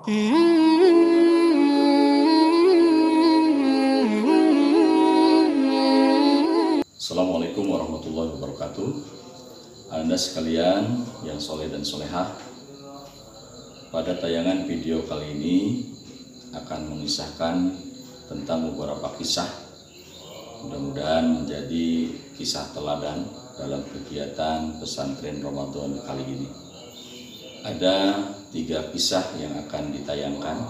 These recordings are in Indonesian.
Assalamualaikum warahmatullahi wabarakatuh. Anda sekalian yang soleh dan solehah, pada tayangan video kali ini akan mengisahkan tentang beberapa kisah, mudah-mudahan menjadi kisah teladan dalam kegiatan pesantren Ramadan kali ini. Ada 3 kisah yang akan ditayangkan,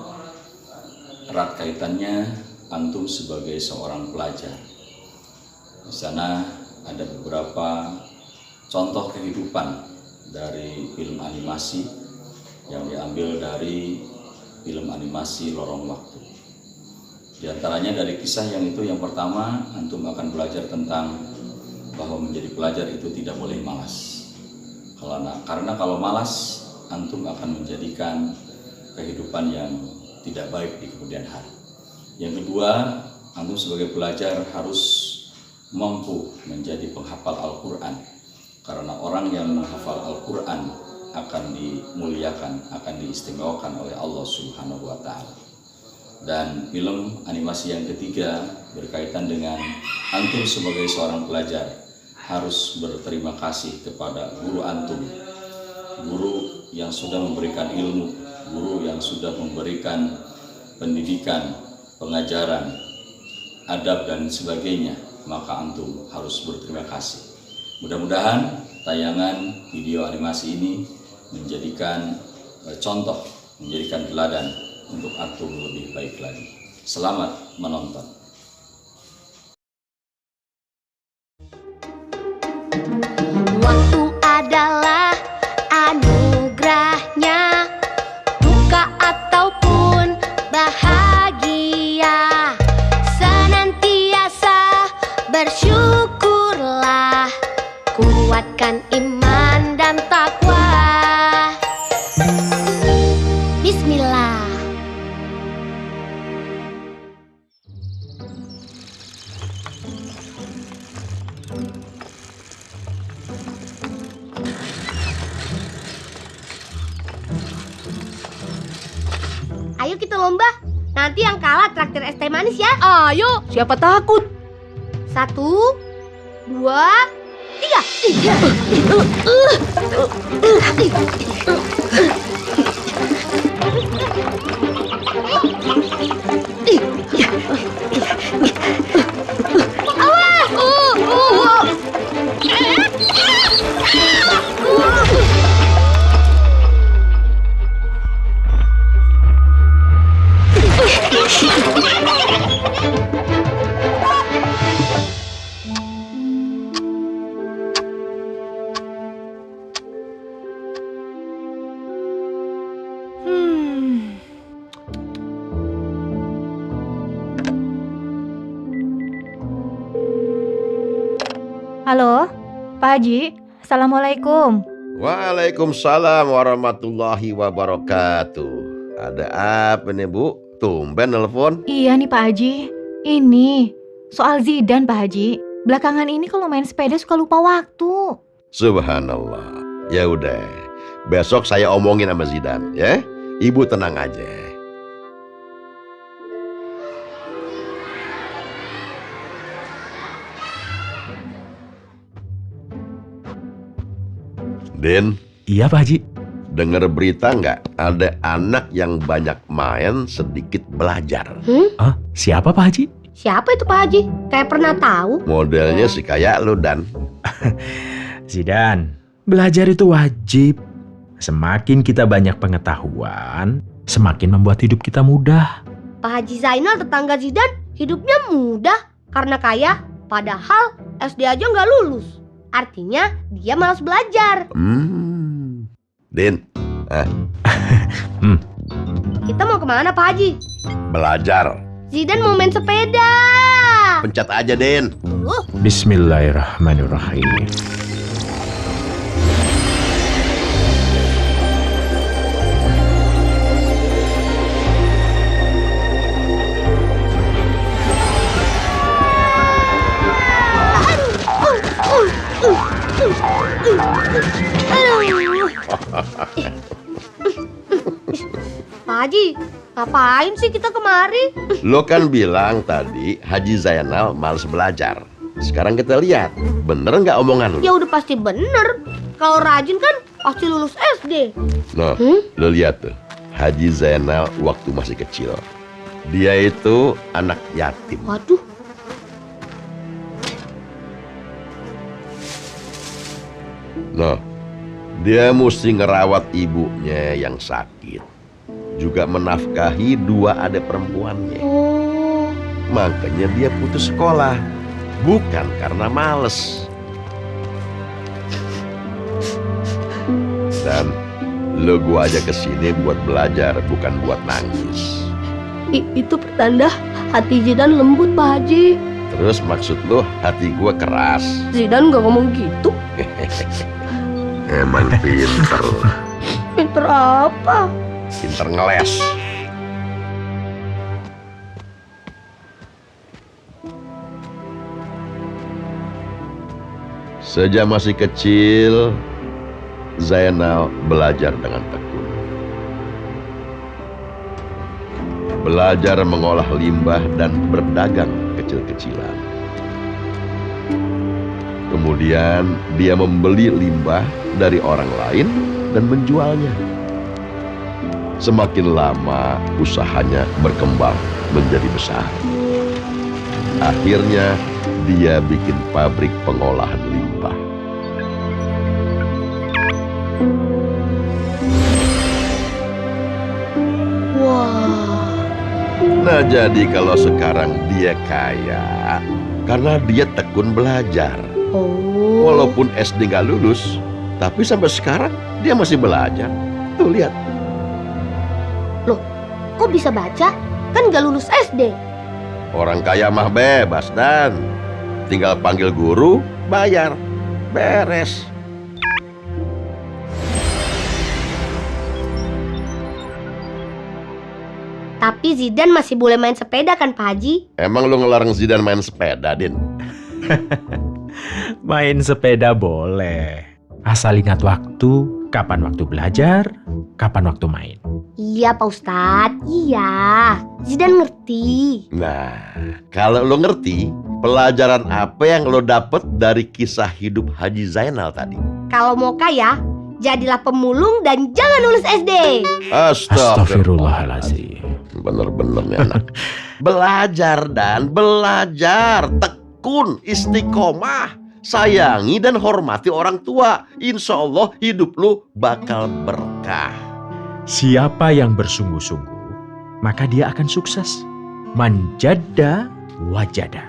erat kaitannya antum sebagai seorang pelajar. Di sana ada beberapa contoh kehidupan dari film animasi yang diambil dari film animasi Lorong Waktu. Di antaranya dari kisah yang itu, yang pertama antum akan belajar tentang bahwa menjadi pelajar itu tidak boleh malas. Karena kalau malas, antum akan menjadikan kehidupan yang tidak baik di kemudian hari. Yang kedua, antum sebagai pelajar harus mampu menjadi penghafal Al-Quran, karena orang yang menghafal Al-Quran akan dimuliakan, akan diistimewakan oleh Allah Subhanahu wa Ta'ala. Dan film animasi yang ketiga berkaitan dengan antum sebagai seorang pelajar harus berterima kasih kepada guru antum, guru yang sudah memberikan ilmu, guru yang sudah memberikan pendidikan, pengajaran, adab dan sebagainya, maka antum harus berterima kasih. Mudah-mudahan tayangan video animasi ini menjadikan contoh, menjadikan teladan untuk antum lebih baik lagi. Selamat menonton. Waktu adalah anugerahnya, duka ataupun bahagia, senantiasa bersyukurlah, kuatkan iman dan takwa. Bismillah. Ayo kita lomba. Nanti yang kalah traktir es teh manis ya. Ayo, siapa takut? 1, 2, 3. Halo, Pak Haji. Assalamualaikum. Waalaikumsalam warahmatullahi wabarakatuh. Ada apa nih Bu? Tumben nelpon? Iya nih Pak Haji. Ini soal Zidan Pak Haji. Belakangan ini kalau main sepeda suka lupa waktu. Subhanallah. Ya udah, besok saya omongin sama Zidan ya. Ibu tenang aja. Din. Iya Pak Haji. Dengar berita nggak? Ada anak yang banyak main, sedikit belajar. Siapa Pak Haji? Siapa itu Pak Haji? Kayak pernah tahu. Modelnya sih kayak lu, Dan. Zidan, belajar itu wajib. Semakin kita banyak pengetahuan, semakin membuat hidup kita mudah. Pak Haji Zainal tetangga Zidan hidupnya mudah karena kaya, padahal SD aja nggak lulus. Artinya dia malas belajar. Din, Kita mau kemana Pak Haji? belajar. Zidan mau main sepeda. Pencet aja, Din. Bismillahirrahmanirrahim. Pak Haji, ngapain sih kita kemari? Lo kan bilang tadi Haji Zainal malas belajar. Sekarang kita lihat, bener nggak omongan lo? Ya udah pasti bener. Kalau rajin kan pasti lulus SD. Noh, lo lihat tuh, Haji Zainal waktu masih kecil. Dia itu anak yatim. Waduh, Noh, dia mesti ngerawat ibunya yang sakit. Juga menafkahi 2 adik perempuannya. oh, Makanya dia putus sekolah. Bukan karena males. Dan lo gua aja kesini buat belajar, bukan buat nangis. itu pertanda hati Zidan lembut Pak Haji. Terus maksud lo hati gua keras? Zidan nggak ngomong gitu. Emang pinter. Pinter apa? Pinter ngeles. Sejak masih kecil, Zainal belajar dengan tekun. Belajar mengolah limbah dan berdagang kecil-kecilan. Kemudian dia membeli limbah dari orang lain dan menjualnya. Semakin lama usahanya berkembang menjadi besar. Akhirnya dia bikin pabrik pengolahan limbah. Wah, Nah, jadi kalau sekarang dia kaya karena dia tekun belajar. oh. Walaupun SD nggak lulus, tapi sampai sekarang dia masih belajar. Tuh lihat. Kok bisa baca? Kan nggak lulus SD. Orang kaya mah bebas dan tinggal panggil guru, bayar, beres. Tapi Zidan masih boleh main sepeda kan Pak Haji? Emang lu ngelarang Zidan main sepeda, Din? Main sepeda boleh. Asal ingat waktu, kapan waktu belajar, kapan waktu main. Iya Pak Ustadz, iya. Zidan ngerti. Nah, kalau lo ngerti, pelajaran apa yang lo dapet dari kisah hidup Haji Zainal tadi? Kalau mau kaya, jadilah pemulung dan jangan lulus SD. Astagfirullahaladzim. Bener-bener nih anak. Belajar dan belajar. Tekun, istiqomah. Sayangi dan hormati orang tua. Insya Allah hidup lu bakal berkah. Siapa yang bersungguh-sungguh, maka dia akan sukses. Manjada wajada.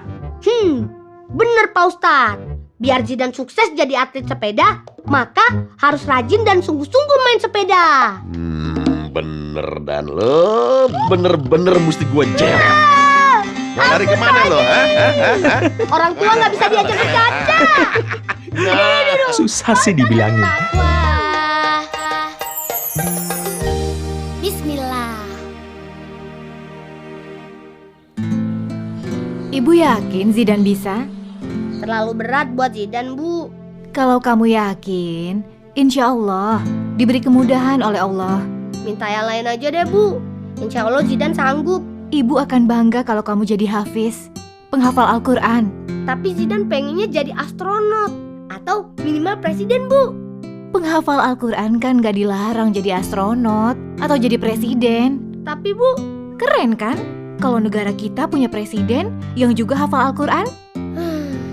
Bener Pak Ustadz. Biar Zidan sukses jadi atlet sepeda, maka harus rajin dan sungguh-sungguh main sepeda. Bener dan lo bener-bener mesti gue jeret. Mau lari kemana lo? Orang tua nggak bisa diajak bercanda. Susah sih dibilangin. Bismillah. Ibu yakin Zidan bisa? Terlalu berat buat Zidan, Bu. Kalau kamu yakin, insya Allah diberi kemudahan oleh Allah. Minta yang lain aja deh, Bu. Insya Allah Zidan sanggup. Ibu akan bangga kalau kamu jadi hafiz, penghafal Al-Quran. Tapi Zidan pengennya jadi astronot atau minimal presiden, Bu. Penghafal Al-Quran kan gak dilarang jadi astronot atau jadi presiden. Tapi Bu, Keren kan? Kalau negara kita punya presiden yang juga hafal Al-Quran.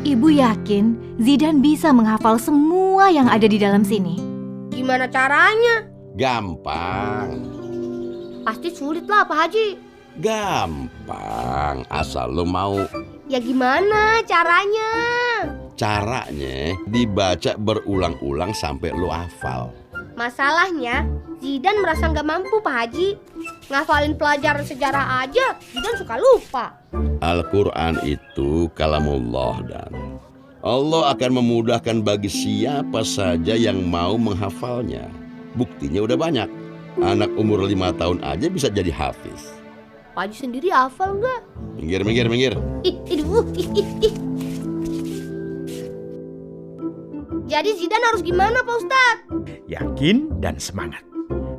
Ibu yakin Zidan bisa menghafal semua yang ada di dalam sini. gimana caranya? Gampang, Pasti sulit lah, Pak Haji. gampang. Asal lo mau. Ya gimana caranya? Caranya dibaca berulang-ulang sampai lo hafal. Masalahnya, Zidan merasa nggak mampu, Pak Haji. Ngafalin pelajaran sejarah aja, Zidan suka lupa. Al-Quran itu kalamullah dan Allah akan memudahkan bagi siapa saja yang mau menghafalnya. Buktinya udah banyak. Anak umur 5 tahun aja bisa jadi hafiz. Pak Haji sendiri hafal nggak? Minggir. Ih. Jadi Zidan harus gimana, Pak Ustadz? Yakin dan semangat.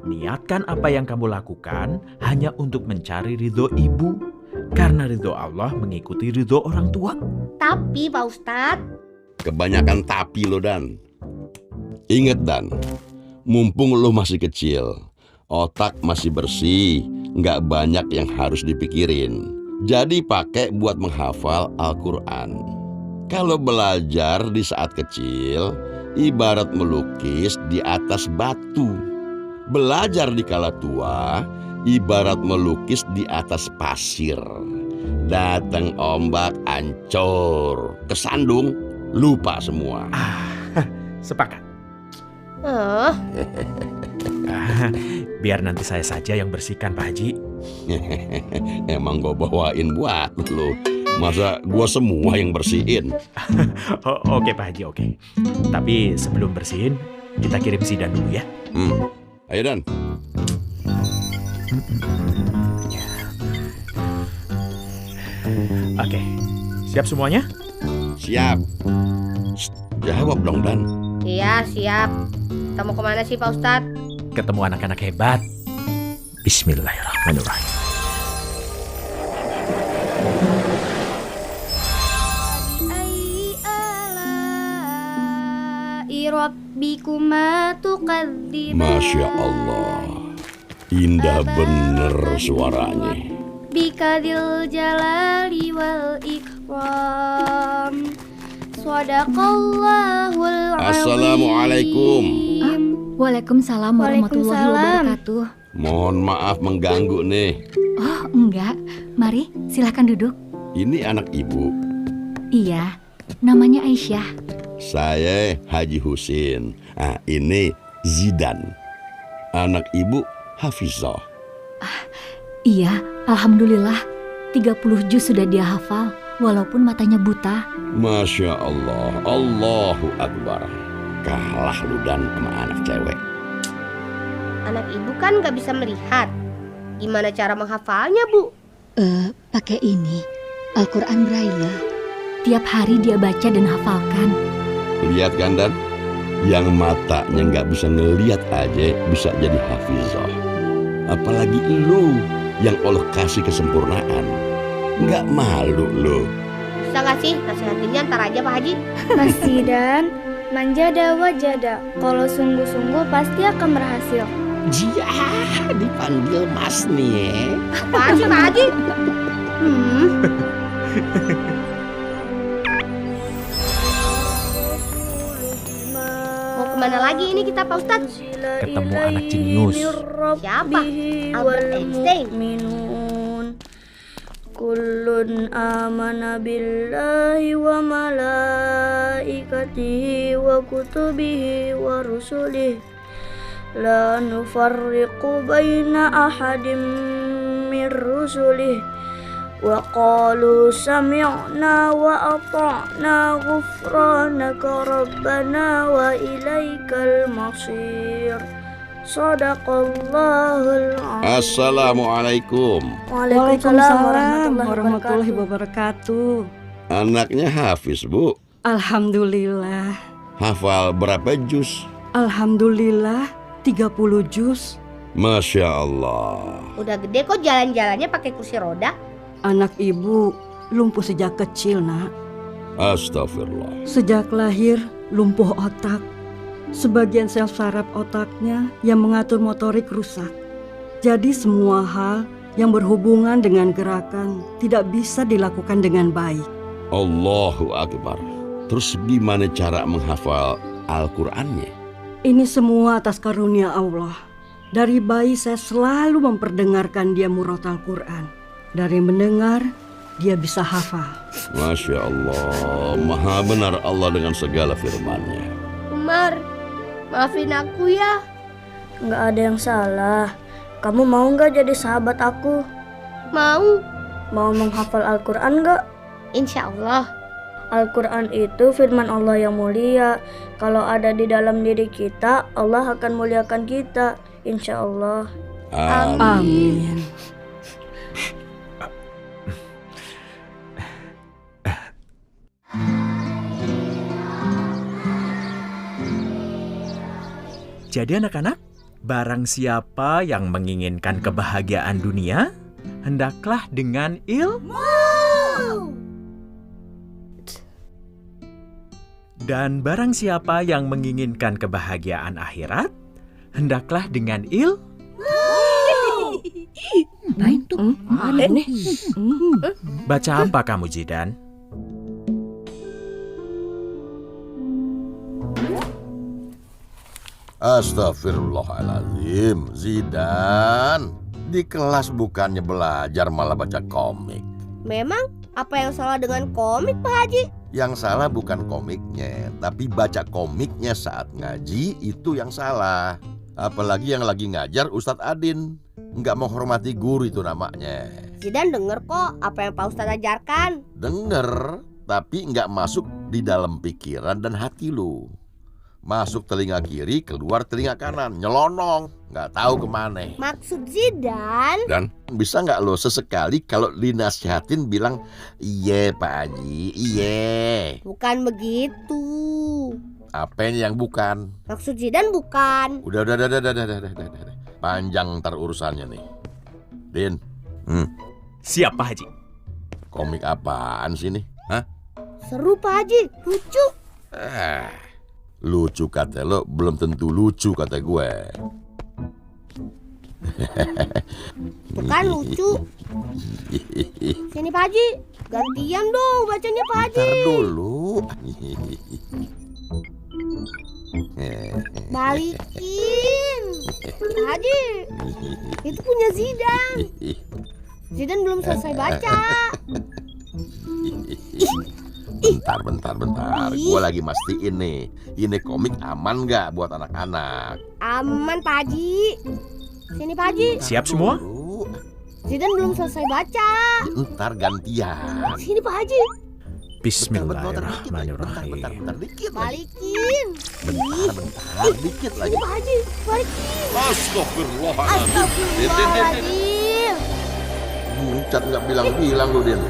Niatkan apa yang kamu lakukan hanya untuk mencari ridho ibu. Karena ridho Allah mengikuti ridho orang tua. Tapi Pak Ustadz, Kebanyakan tapi lo, Dan. Ingat, Dan, mumpung lo masih kecil, otak masih bersih, nggak banyak yang harus dipikirin. Jadi pakai buat menghafal Al-Quran. Kalau belajar di saat kecil, ibarat melukis di atas batu. Belajar di kala tua, ibarat melukis di atas pasir. Datang ombak, ancur, kesandung, lupa semua. Sepakat. eh, Biar nanti saya saja yang bersihkan, Pak Haji. Emang gue bawain buat lo. Masa gue semua yang bersihin? Oke Pak Haji, oke. Tapi sebelum bersihin, kita kirim Zidan dulu ya. Ayo, Dan. Oke, siap semuanya? Siap. Shh, jawab dong, Dan. iya siap. Kita mau kemana sih Pak Ustadz? Ketemu anak-anak hebat. Bismillahirrahmanirrahim. Masya Allah. Indah bener suaranya. Bikadil jalali wal ikram. Sadaqallahul azim. Assalamualaikum. Waalaikumsalam warahmatullahi wabarakatuh. Mohon maaf mengganggu nih. Oh, enggak. Mari, silahkan duduk. Ini anak ibu. Iya, namanya Aisyah. Saya Haji Husin. Nah, ini Zidan. Anak ibu Hafizah. Iya, alhamdulillah. 30 juz sudah dia hafal, walaupun matanya buta. Masya Allah. Allahu Akbar. Kalah lu, Dan, sama anak cewek. Anak ibu kan nggak bisa melihat. Gimana cara menghafalnya, Bu? Pakai ini, Al-Quran Braille. Tiap hari dia baca dan hafalkan. Lihat kan, Dan? Yang matanya nggak bisa ngelihat aja bisa jadi hafizah. Apalagi lu yang Allah kasih kesempurnaan. Nggak malu lu. Bisa nggak sih nasihatinnya ntar aja Pak Haji? Mas Zidan, manjada wajada. Kalau sungguh-sungguh pasti akan berhasil. Jia, dipanggil Mas nih. Apaan sih Pak Haji? Mau kemana lagi ini kita Pak Ustadz? Ketemu anak jenius. Siapa? Albert Einstein. Kullun amana billahi wa malaikatihi wa kutubihi wa rusulihi la nufarriqu baina ahadim min rusulihi wa qalu sami'na wa ata'na ghufranaka rabbana wa ilaikal masir. Sadaqallahul azim. Assalamualaikum. Waalaikumsalam warahmatullahi wabarakatuh. Anaknya Hafiz, Bu. Alhamdulillah. Hafal berapa juz? Alhamdulillah 30 juz. Masya Allah. Udah gede kok jalan-jalannya pakai kursi roda? Anak ibu lumpuh sejak kecil, Nak. Astagfirullah. Sejak lahir lumpuh otak. Sebagian sel saraf otaknya yang mengatur motorik rusak. Jadi semua hal yang berhubungan dengan gerakan tidak bisa dilakukan dengan baik. Allahu Akbar. Terus gimana cara menghafal Al-Qur'annya? Ini semua atas karunia Allah. Dari bayi saya selalu memperdengarkan dia murotal Quran. Dari mendengar, dia bisa hafal. Masya Allah. Maha benar Allah dengan segala firman-Nya. Umar, maafin aku ya. Nggak ada yang salah. Kamu mau nggak jadi sahabat aku? Mau, Mau menghafal Al-Quran nggak? insya Allah. Al-Quran itu firman Allah yang mulia. Kalau ada di dalam diri kita, Allah akan muliakan kita. Insya Allah. Amin. Jadi anak-anak, Barang siapa yang menginginkan kebahagiaan dunia, hendaklah dengan Dan barang siapa yang menginginkan kebahagiaan akhirat, hendaklah dengan Baca apa kamu, Zidan? Astagfirullahaladzim, Zidan. Di kelas bukannya belajar malah baca komik. Memang apa yang salah dengan komik, Pak Haji? Yang salah bukan komiknya, tapi baca komiknya saat ngaji itu yang salah. Apalagi yang lagi ngajar Ustadz Adin. Nggak menghormati guru itu namanya. Zidan denger kok apa yang Pak Ustadz ajarkan. Denger, tapi nggak masuk di dalam pikiran dan hati lu. Masuk telinga kiri, keluar telinga kanan, nyelonong, nggak tahu kemana. Maksud Zidan? Dan bisa nggak lo sesekali kalau dinasihatin bilang, iya Pak Haji, iya. Bukan begitu. Apa yang bukan? Maksud Zidan bukan. Udah. Panjang ntar urusannya nih. Din, Siap, Pak Haji. komik apaan sih nih? Hah? Seru Pak Haji, lucu. Lucu kata lo, belum tentu lucu kata gue. Bukan lucu. Sini Pak Haji, gantian dong bacanya Pak Haji. Ntar dulu. Balikin. Pak Haji, itu punya Zidan. Zidan belum selesai baca. Bentar. Gue lagi mastiin nih, ini komik aman nggak buat anak-anak? Aman Pak Haji. Sini Pak Haji, Siap semua? Dulu. Zidan belum selesai baca. Ntar gantian. Sini Pak Haji, Bismillahirrahmanirrahim. Bentar, dikit lagi. balikin. Bentar, dikit Sini lagi. Pak Haji, balikin. Astagfirullahaladzim. Astagfirullahaladzim. Buncat nggak bilang-bilang lu, Din.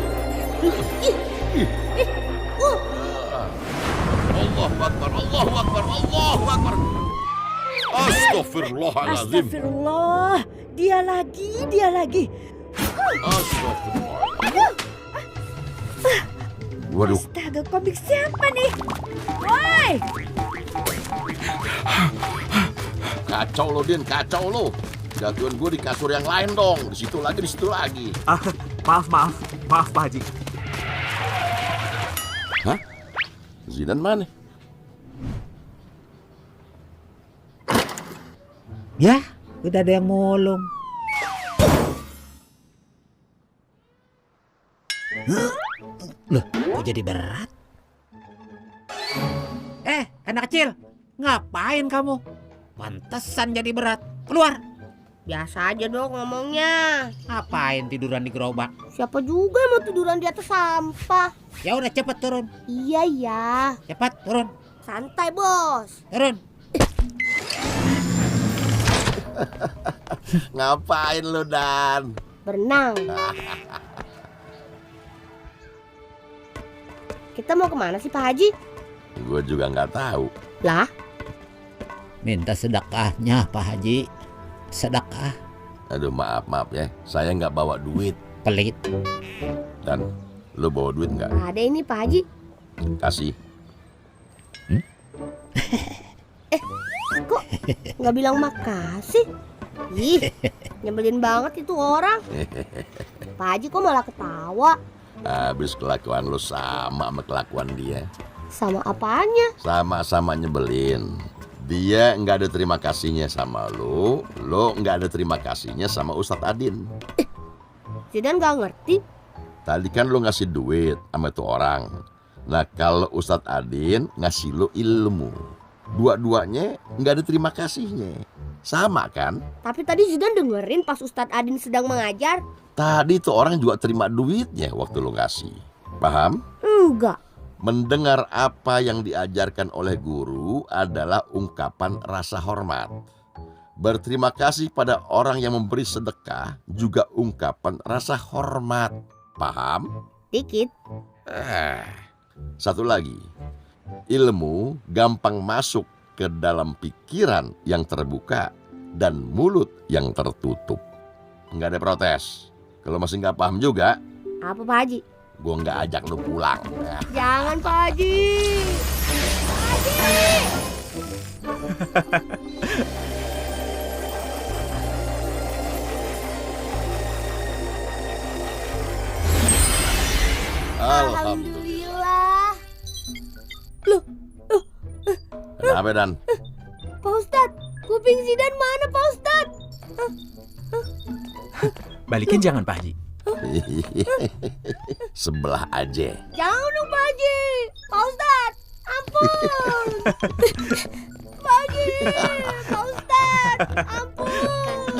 Allahu Akbar. Astagfirullahaladzim. Astagfirullah, dia lagi. Astagfirullah. Waduh, Astaga, komik siapa nih? Woi, kacau lo, Din, kacau lo. Jatuhan gue di kasur yang lain dong. Di situ lagi. Maaf, Pak Haji. Hah? Zidan mana? ya, udah ada yang mulung. Loh, kok jadi berat? Anak kecil, ngapain kamu? Pantesan jadi berat. Keluar. Biasa aja dong ngomongnya. Ngapain tiduran di gerobak? Siapa juga yang mau tiduran di atas sampah? Ya udah cepet turun. Iya. Cepat turun. Santai bos. Turun. Ngapain lo, Dan? Berenang. Kita mau kemana sih Pak Haji? Gue juga nggak tahu. Lah, Minta sedekahnya Pak Haji. Sedekah. Aduh, maaf ya. Saya nggak bawa duit. Pelit. Dan lo bawa duit nggak? ada ini Pak Haji. Kasih. Kok nggak bilang makasih? Ih, nyebelin banget itu orang. Pak Haji kok malah ketawa? Habis kelakuan lo sama kelakuan dia. Sama apanya? Sama-sama nyebelin. Dia nggak ada terima kasihnya sama lo nggak ada terima kasihnya sama Ustadz Adin. Zidan nggak ngerti. Tadi kan lo ngasih duit sama tuh orang. Nah, kalau Ustadz Adin ngasih lo ilmu, dua-duanya nggak ada terima kasihnya. Sama kan? Tapi tadi Zidan dengerin pas Ustadz Adin sedang mengajar. Tadi tuh orang juga terima duitnya waktu lo ngasih. Paham? Enggak. Mendengar apa yang diajarkan oleh guru adalah ungkapan rasa hormat. Berterima kasih pada orang yang memberi sedekah juga ungkapan rasa hormat. Paham? Dikit. Satu lagi. Ilmu gampang masuk ke dalam pikiran yang terbuka dan mulut yang tertutup. Nggak ada protes. Kalau masih nggak paham juga, Apa Pak Haji? gue nggak ajak lu pulang. Jangan Pak Haji. Alhamdulillah. Loh, Kenapa Dan? Pak Ustadz, kuping Zidan mana Pak Ustadz? Balikin jangan Pak Haji. Sebelah aja. Jangan dong Pak Haji. Pak Ustadz, ampun. Pak Haji, Pak Ustadz, ampun.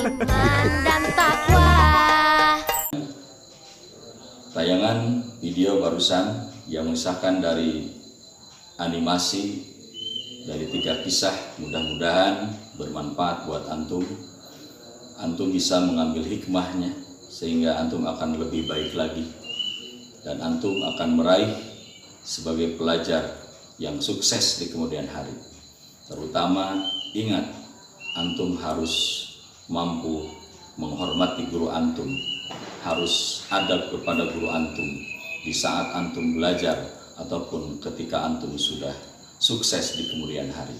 Iman dan takwa. Tayangan video barusan yang mengisahkan dari animasi dari 3 kisah, mudah-mudahan bermanfaat buat antum. Antum bisa mengambil hikmahnya sehingga antum akan lebih baik lagi dan antum akan meraih sebagai pelajar yang sukses di kemudian hari. Terutama ingat, antum harus mampu menghormati guru antum, harus adab kepada guru antum di saat antum belajar ataupun ketika antum sudah sukses di kemudian hari.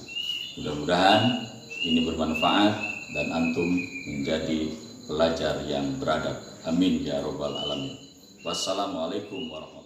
Mudah-mudahan ini bermanfaat dan antum menjadi pelajar yang beradab. Amin ya robbal alamin. Wassalamualaikum warahmatullahi wabarakatuh.